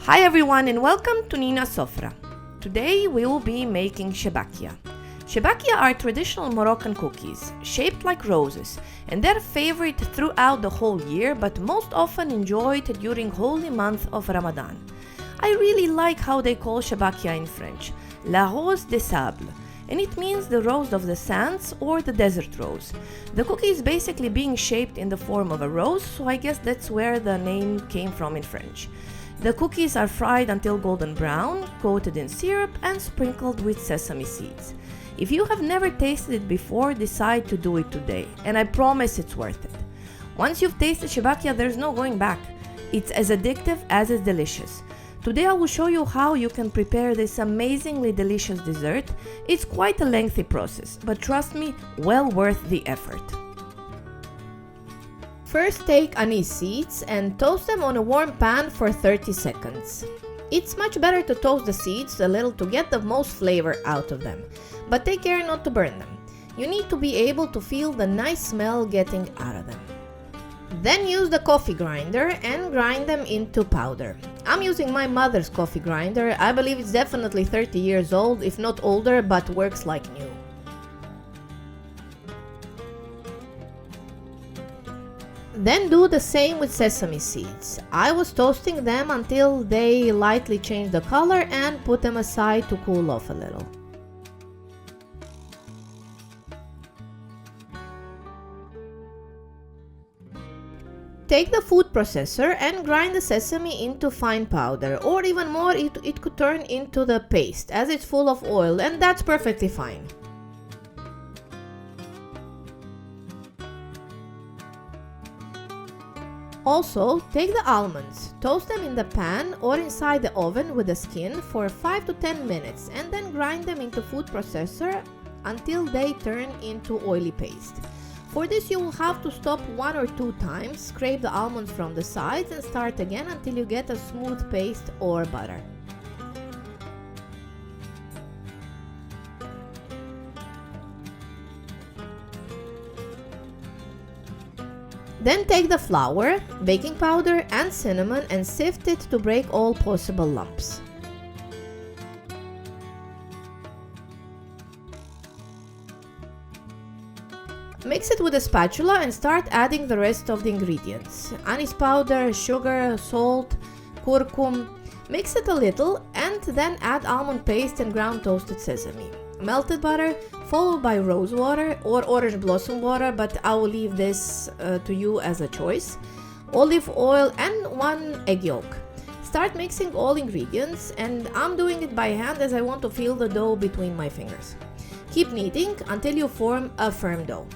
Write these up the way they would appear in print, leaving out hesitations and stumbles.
Hi everyone and welcome to Nina Sofra. Today we will be making Chebakia. Chebakia are traditional Moroccan cookies, shaped like roses, and they're favorite throughout the whole year, but most often enjoyed during holy month of Ramadan. I really like how they call Chebakia in French, la rose des sables, and it means the rose of the sands or the desert rose. The cookie is basically being shaped in the form of a rose, so I guess that's where the name came from in French. The cookies are fried until golden brown, coated in syrup and sprinkled with sesame seeds. If you have never tasted it before, decide to do it today, and I promise it's worth it. Once you've tasted Chebakia, there's no going back. It's as addictive as it's delicious. Today I will show you how you can prepare this amazingly delicious dessert. It's quite a lengthy process, but trust me, well worth the effort. First, take anise seeds and toast them on a warm pan for 30 seconds. It's much better to toast the seeds a little to get the most flavor out of them, but take care not to burn them. You need to be able to feel the nice smell getting out of them. Then use the coffee grinder and grind them into powder. I'm using my mother's coffee grinder. I believe it's definitely 30 years old, if not older, but works like new. Then do the same with sesame seeds. I was toasting them until they lightly change the color and put them aside to cool off a little. Take the food processor and grind the sesame into fine powder, or even more, it could turn into the paste as it's full of oil, and that's perfectly fine. Also, take the almonds, toast them in the pan or inside the oven with the skin for 5 to 10 minutes and then grind them into food processor until they turn into oily paste. For this you will have to stop 1 or 2 times, scrape the almonds from the sides and start again until you get a smooth paste or butter. Then take the flour, baking powder and cinnamon and sift it to break all possible lumps. Mix it with a spatula and start adding the rest of the ingredients. Anise powder, sugar, salt, curcum. Mix it a little and then add almond paste and ground toasted sesame. Melted butter, followed by rose water or orange blossom water, but I will leave this to you as a choice. Olive oil and 1 egg yolk. Start mixing all ingredients, and I'm doing it by hand as I want to feel the dough between my fingers. Keep kneading until you form a firm dough.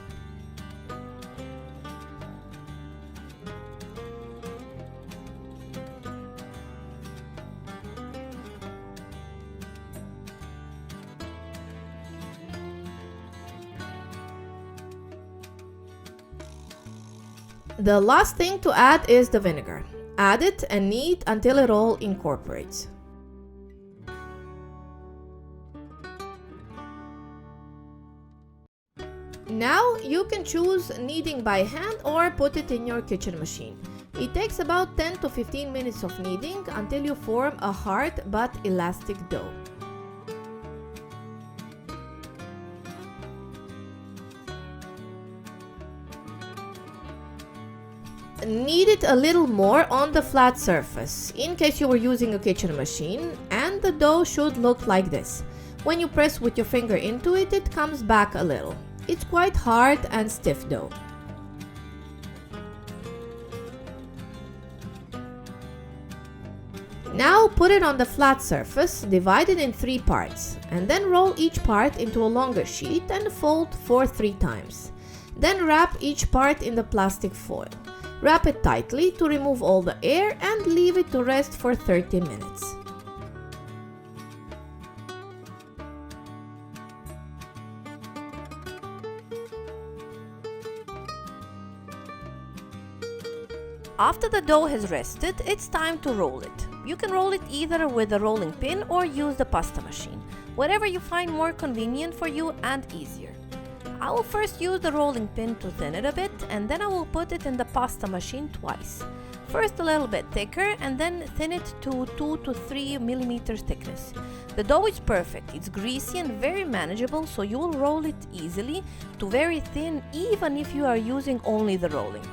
The last thing to add is the vinegar. Add it and knead until it all incorporates. Now you can choose kneading by hand or put it in your kitchen machine. It takes about 10 to 15 minutes of kneading until you form a hard but elastic dough. Knead it a little more on the flat surface, in case you were using a kitchen machine, and the dough should look like this. When you press with your finger into it, it comes back a little. It's quite hard and stiff dough. Now put it on the flat surface, divide it in 3 parts, and then roll each part into a longer sheet and fold for 3 times. Then wrap each part in the plastic foil. Wrap it tightly to remove all the air and leave it to rest for 30 minutes. After the dough has rested, it's time to roll it. You can roll it either with a rolling pin or use the pasta machine, whatever you find more convenient for you and easier. I will first use the rolling pin to thin it a bit, and then I will put it in the pasta machine twice. First a little bit thicker and then thin it to 2 to 3 millimeters thickness. The dough is perfect, it's greasy and very manageable, so you will roll it easily to very thin even if you are using only the rolling pin.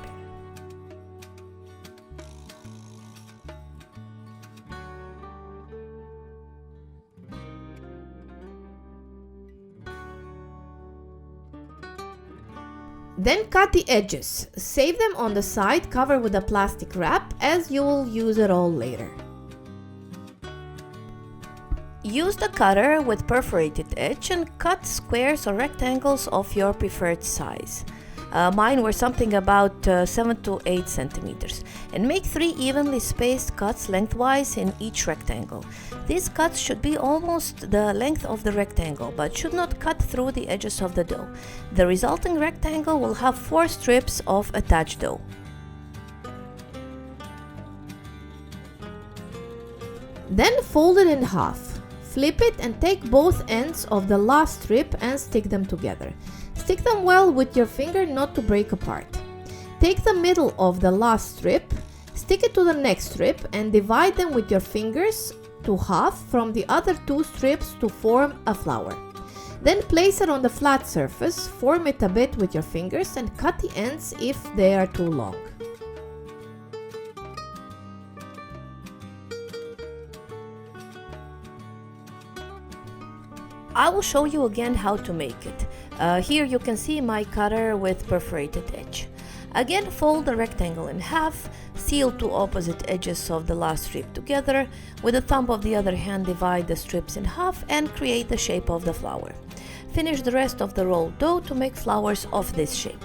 Then cut the edges. Save them on the side, cover with a plastic wrap, as you will use it all later. Use the cutter with perforated edge and cut squares or rectangles of your preferred size. Mine were something about 7 to 8 centimeters. And make 3 evenly spaced cuts lengthwise in each rectangle. These cuts should be almost the length of the rectangle, but should not cut through the edges of the dough. The resulting rectangle will have 4 strips of attached dough. Then fold it in half. Flip it and take both ends of the last strip and stick them together. Stick them well with your finger not to break apart. Take the middle of the last strip, stick it to the next strip and divide them with your fingers to half from the other 2 strips to form a flower. Then place it on the flat surface, form it a bit with your fingers and cut the ends if they are too long. I will show you again how to make it. Here you can see my cutter with perforated edge. Again, fold the rectangle in half, seal 2 opposite edges of the last strip together. With the thumb of the other hand, divide the strips in half and create the shape of the flower. Finish the rest of the rolled dough to make flowers of this shape.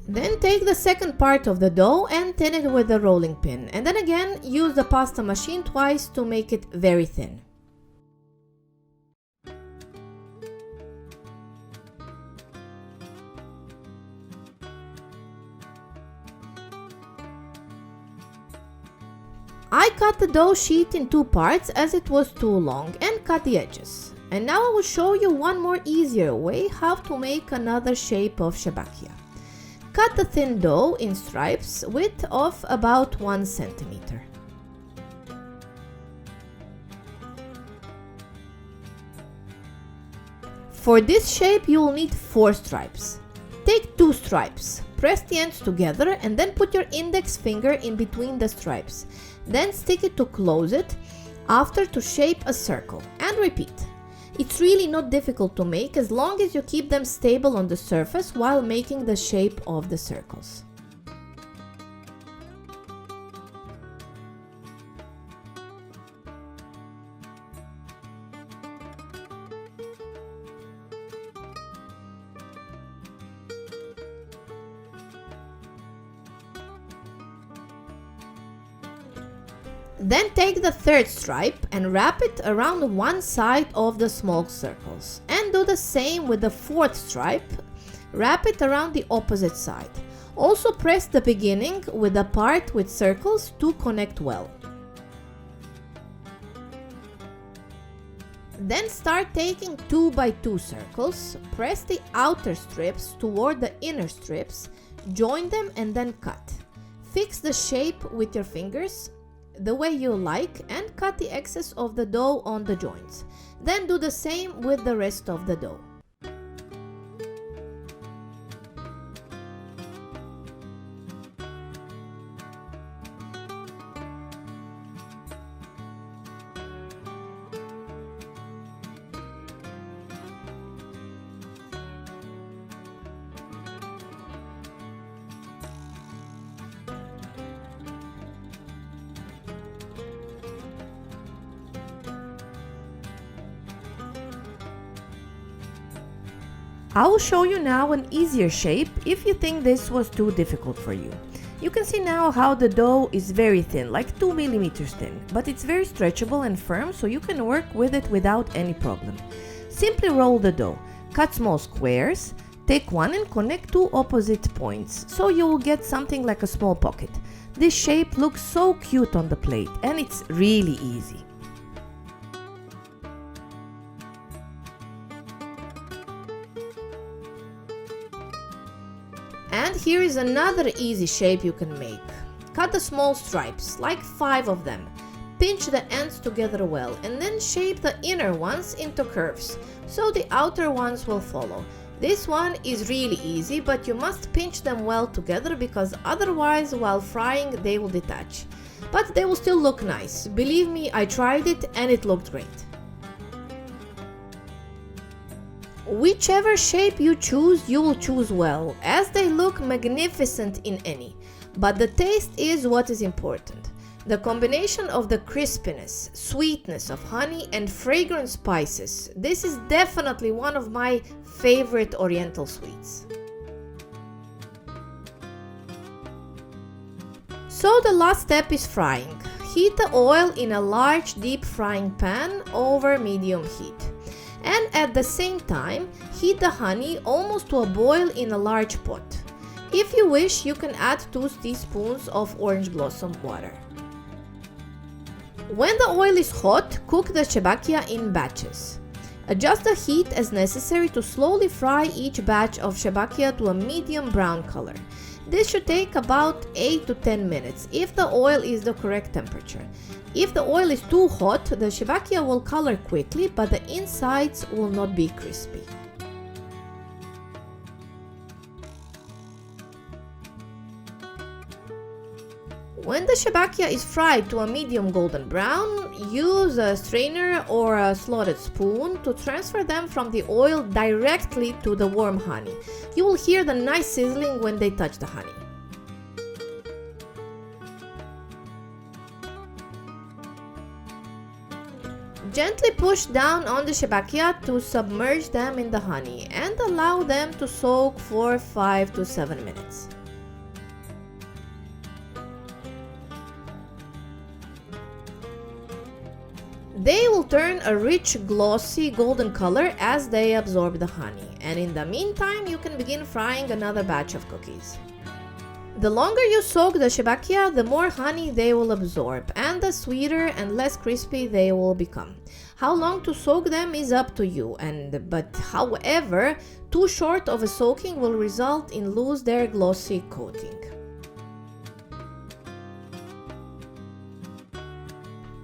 Then take the second part of the dough and thin it with the rolling pin, and then again use the pasta machine twice to make it very thin. I cut the dough sheet in 2 parts as it was too long and cut the edges. And now I will show you one more easier way how to make another shape of Chebakia. Cut the thin dough in stripes width of about 1 centimeter. For this shape you will need 4 stripes. Take 2 stripes, press the ends together and then put your index finger in between the stripes. Then stick it to close it, after to shape a circle, and repeat. It's really not difficult to make as long as you keep them stable on the surface while making the shape of the circles. Then take the third stripe and wrap it around one side of the small circles. And do the same with the fourth stripe. Wrap it around the opposite side. Also press the beginning with the part with circles to connect well. Then start taking 2 by 2 circles. Press the outer strips toward the inner strips. Join them and then cut. Fix the shape with your fingers the way you like and cut the excess of the dough on the joints. Then do the same with the rest of the dough. I will show you now an easier shape if you think this was too difficult for you. You can see now how the dough is very thin, like 2 millimeters thin, but it's very stretchable and firm, so you can work with it without any problem. Simply roll the dough, cut small squares, take one and connect 2 opposite points, so you will get something like a small pocket. This shape looks so cute on the plate and it's really easy. here is another easy shape you can make. Cut the small stripes, like 5 of them. Pinch the ends together well and then shape the inner ones into curves, so the outer ones will follow. This one is really easy, but you must pinch them well together because otherwise while frying they will detach. But they will still look nice. Believe me, I tried it and it looked great. Whichever shape you choose, you will choose well, as they look magnificent in any. But the taste is what is important. The combination of the crispiness, sweetness of honey and fragrant spices. This is definitely one of my favorite Oriental sweets. So the last step is frying. Heat the oil in a large deep frying pan over medium heat. And at the same time, heat the honey almost to a boil in a large pot. If you wish, you can add 2 teaspoons of orange blossom water. When the oil is hot, cook the chebakia in batches. Adjust the heat as necessary to slowly fry each batch of chebakia to a medium brown color. This should take about 8 to 10 minutes if the oil is the correct temperature. If the oil is too hot, the chebakia will color quickly, but the insides will not be crispy. When the chebakia is fried to a medium golden brown, use a strainer or a slotted spoon to transfer them from the oil directly to the warm honey. You will hear the nice sizzling when they touch the honey. Gently push down on the chebakia to submerge them in the honey and allow them to soak for 5 to 7 minutes. They will turn a rich, glossy, golden color as they absorb the honey, and in the meantime you can begin frying another batch of cookies. The longer you soak the chebakia, the more honey they will absorb, and the sweeter and less crispy they will become. How long to soak them is up to you, but however, too short of a soaking will result in lose their glossy coating.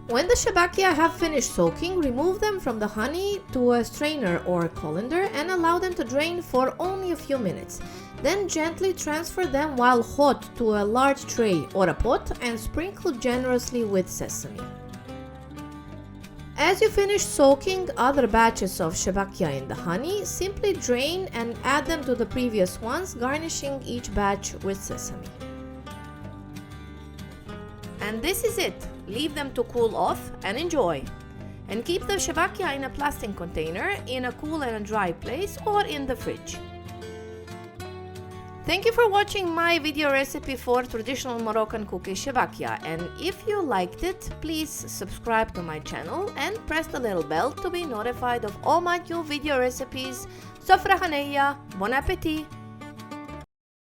When the chebakia have finished soaking, remove them from the honey to a strainer or colander and allow them to drain for only a few minutes. Then gently transfer them while hot to a large tray or a pot and sprinkle generously with sesame. As you finish soaking other batches of chebakia in the honey, simply drain and add them to the previous ones, garnishing each batch with sesame. And this is it. Leave them to cool off and enjoy. And keep the chebakia in a plastic container in a cool and a dry place or in the fridge. Thank you for watching my video recipe for traditional Moroccan cookie chebakia, and if you liked it, please subscribe to my channel and press the little bell to be notified of all my new video recipes. Sofra Haneya, bon appetit!